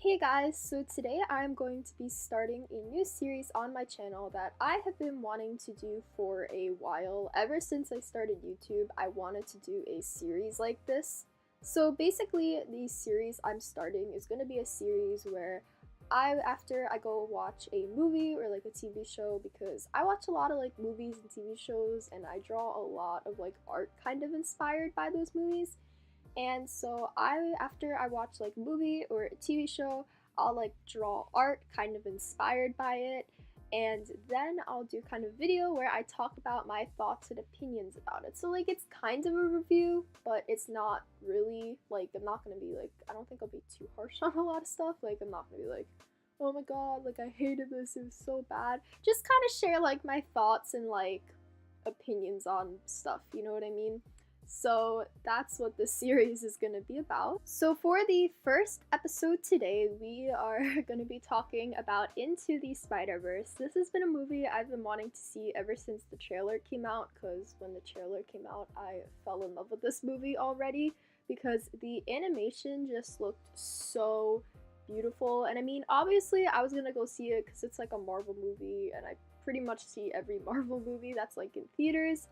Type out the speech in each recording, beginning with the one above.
Hey guys, so today I'm going to be starting a new series on my channel that I have been wanting to do for a while. Ever since I started YouTube, I wanted to do a series like this. So basically, the series I'm starting is going to be a series where after I go watch a movie or like a TV show, because I watch a lot of like movies and TV shows and I draw a lot of like art kind of inspired by those movies. And so after I watch like a movie or a TV show, I'll like draw art kind of inspired by it. And then I'll do kind of video where I talk about my thoughts and opinions about it. So like it's kind of a review, but it's not really like I'm not gonna be like I don't think I'll be too harsh on a lot of stuff. Like I'm not gonna be like, oh my god, like I hated this, it was so bad. Just kind of share like my thoughts and like opinions on stuff, you know what I mean? So that's what this series is going to be about. So for the first episode today, we are going to be talking about Into the Spiderverse. This has been a movie I've been wanting to see ever since the trailer came out, because when the trailer came out, I fell in love with this movie already because the animation just looked so beautiful. And I mean, obviously I was going to go see it because it's like a Marvel movie and I pretty much see every Marvel movie that's like in theaters.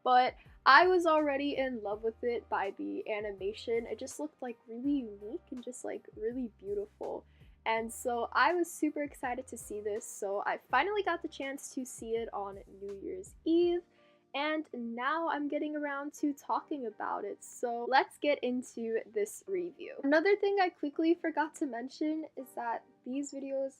But I was already in love with it by the animation. It just looked like really unique and just like really beautiful. And so I was super excited to see this. So I finally got the chance to see it on New Year's Eve. And now I'm getting around to talking about it. So let's get into this review. Another thing I quickly forgot to mention is that these videos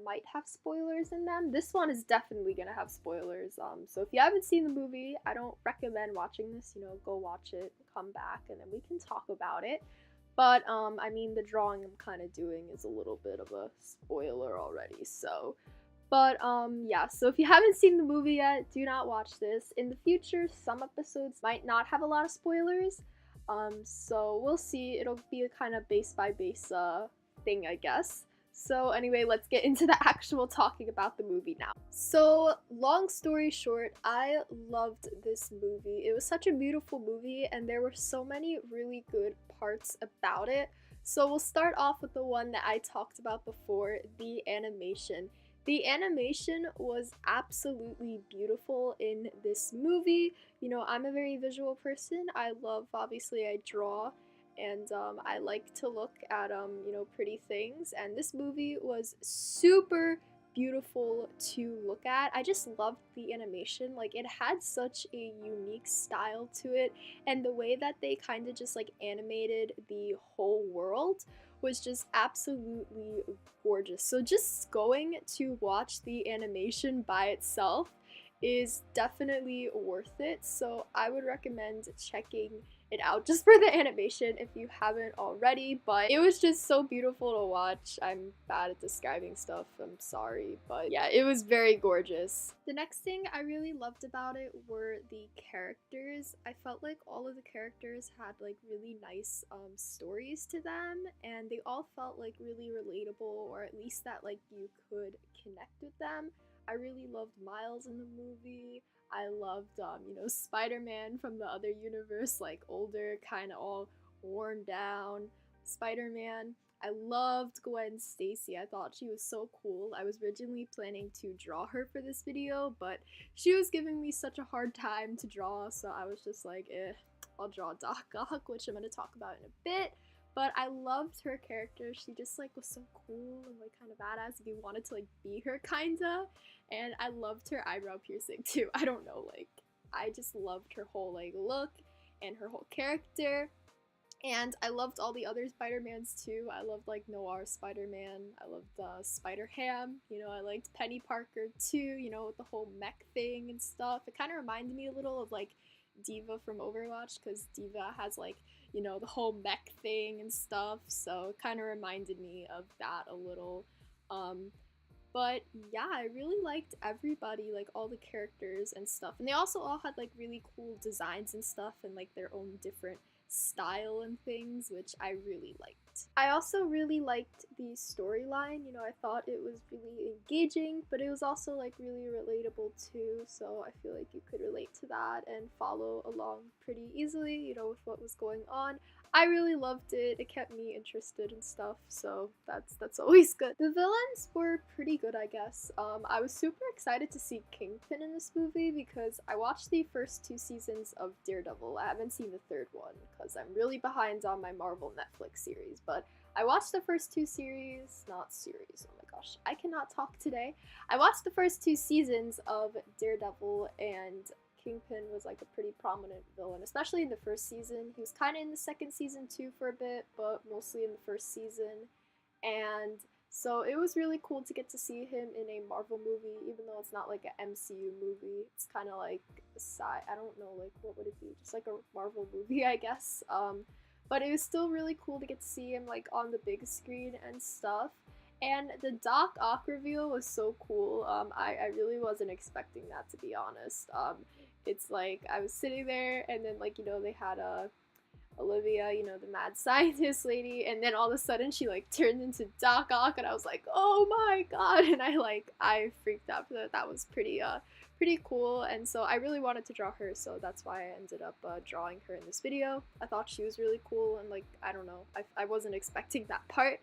might have spoilers in them. This one is definitely gonna have spoilers. So if you haven't seen the movie, I don't recommend watching this. You know, go watch it, come back, and then we can talk about it. But I mean, the drawing I'm kind of doing is a little bit of a spoiler already. So but yeah, so if you haven't seen the movie yet, do not watch this. In the future, some episodes might not have a lot of spoilers. So we'll see. It'll be a kind of base by base thing, I guess. So anyway, let's get into the actual talking about the movie now. So long story short, I loved this movie. It was such a beautiful movie and there were so many really good parts about it. So we'll start off with the one that I talked about before, the animation. The animation was absolutely beautiful in this movie. You know, I'm a very visual person. I love, obviously, I draw, and I like to look at, you know, pretty things. And this movie was super beautiful to look at. I just loved the animation. Like, it had such a unique style to it, and the way that they kind of just like animated the whole world was just absolutely gorgeous. So just going to watch the animation by itself is definitely worth it. So I would recommend checking it out just for the animation if you haven't already. But it was just so beautiful to watch. I'm bad at describing stuff, I'm sorry, but yeah, it was very gorgeous. The next thing I really loved about it were the characters. I felt like all of the characters had like really nice stories to them, and they all felt like really relatable, or at least that like you could connect with them. I really loved Miles in the movie. I loved, you know, Spider-Man from the other universe, like older, kind of all worn down Spider-Man. I loved Gwen Stacy. I thought she was so cool. I was originally planning to draw her for this video, but she was giving me such a hard time to draw, so I was just like, I'll draw Doc Ock, which I'm going to talk about in a bit. But I loved her character. She just like was so cool and like kind of badass if you wanted to like be her kinda. And I loved her eyebrow piercing too. I don't know, like I just loved her whole like look and her whole character. And I loved all the other Spider-Mans too. I loved like Noir Spider-Man. I loved Spider-Ham. You know, I liked Penny Parker too, you know, with the whole mech thing and stuff. It kind of reminded me a little of like Diva from Overwatch, because Diva has like, you know, the whole mech thing and stuff. So it kind of reminded me of that a little. But yeah, I really liked everybody, like all the characters and stuff. And they also all had like really cool designs and stuff and like their own different style and things, which I really liked. I also really liked the storyline. You know, I thought it was really engaging, but it was also like really relatable too. So I feel like you could relate to that and follow along pretty easily, you know, with what was going on. I really loved it. It kept me interested and stuff, so that's always good. The villains were pretty good, I guess. I was super excited to see Kingpin in this movie because I watched the first 2 seasons of Daredevil. I haven't seen the third one because I'm really behind on my Marvel Netflix series, but I watched the first 2 series, not series, oh my gosh, I cannot talk today. I watched the first 2 seasons of Daredevil, and Kingpin was like a pretty prominent villain, especially in the first season. He was kind of in the second season too for a bit, but mostly in the first season. And so it was really cool to get to see him in a Marvel movie, even though it's not like an MCU movie. It's kind of like a side, I don't know, like what would it be? Just like a Marvel movie, I guess. But it was still really cool to get to see him like on the big screen and stuff. And the Doc Ock reveal was so cool. I really wasn't expecting that, to be honest. It's like I was sitting there, and then like they had Olivia, the mad scientist lady, and then all of a sudden she like turned into Doc Ock, and I was like, oh my god, and I freaked out. That was pretty cool, and so I really wanted to draw her, so that's why I ended up drawing her in this video. I thought she was really cool, and like I don't know, I wasn't expecting that part.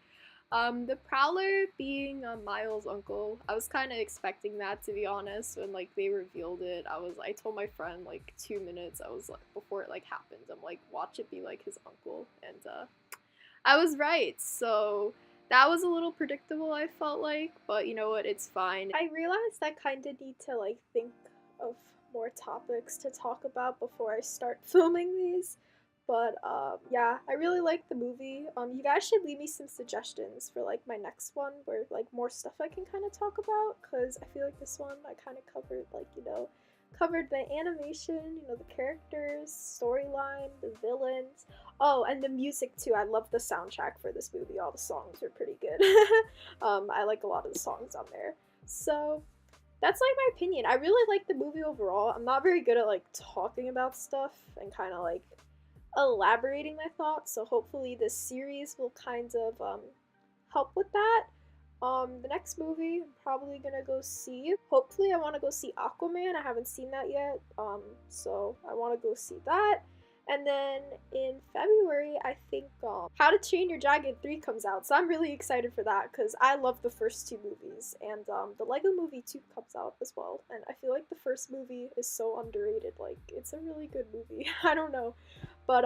The Prowler being Miles' uncle, I was kind of expecting that, to be honest. When like they revealed it, I told my friend like 2 minutes. I was like, before it like happened, I'm like, watch it be like his uncle, and I was right. So that was a little predictable, I felt like, but you know what? It's fine. I realized I kind of need to like think of more topics to talk about before I start filming these. But yeah, I really like the movie. You guys should leave me some suggestions for like my next one, where like more stuff I can kind of talk about, because I feel like this one I kind of covered like covered the animation, the characters, storyline, the villains. Oh, and the music too. I love the soundtrack for this movie. All the songs are pretty good. I like a lot of the songs on there. So that's like my opinion. I really like the movie overall. I'm not very good at like talking about stuff and kind of like elaborating my thoughts, so hopefully this series will kind of help with that. The next movie I'm probably gonna go see. Hopefully, I want to go see Aquaman. I haven't seen that yet, so I want to go see that. And then in February, I think How to Train Your Dragon 3 comes out, so I'm really excited for that because I love the first 2 movies, and the Lego Movie 2 comes out as well. And I feel like the first movie is so underrated. Like it's a really good movie. I don't know. But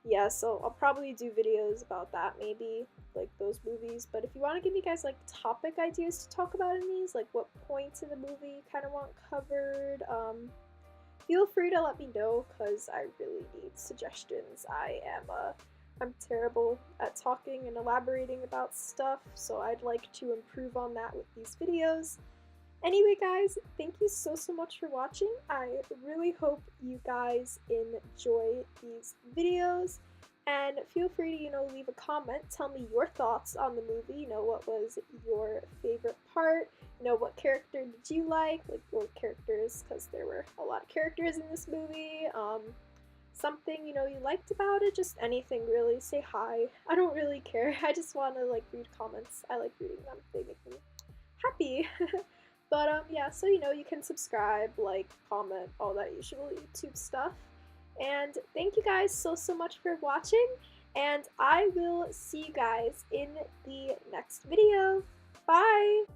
yeah, so I'll probably do videos about that, maybe, like those movies. But if you want to give me guys like topic ideas to talk about in these, like what points in the movie you kind of want covered, feel free to let me know, because I really need suggestions. I'm terrible at talking and elaborating about stuff, so I'd like to improve on that with these videos. Anyway guys, thank you so much for watching. I really hope you guys enjoy these videos, and feel free to, leave a comment, tell me your thoughts on the movie, what was your favorite part, what character did you like your characters, because there were a lot of characters in this movie, something, you liked about it, just anything really, say hi, I don't really care, I just want to read comments, I like reading them, they make me happy. But yeah, so you can subscribe, like, comment, all that usual YouTube stuff. And thank you guys so much for watching, and I will see you guys in the next video. Bye!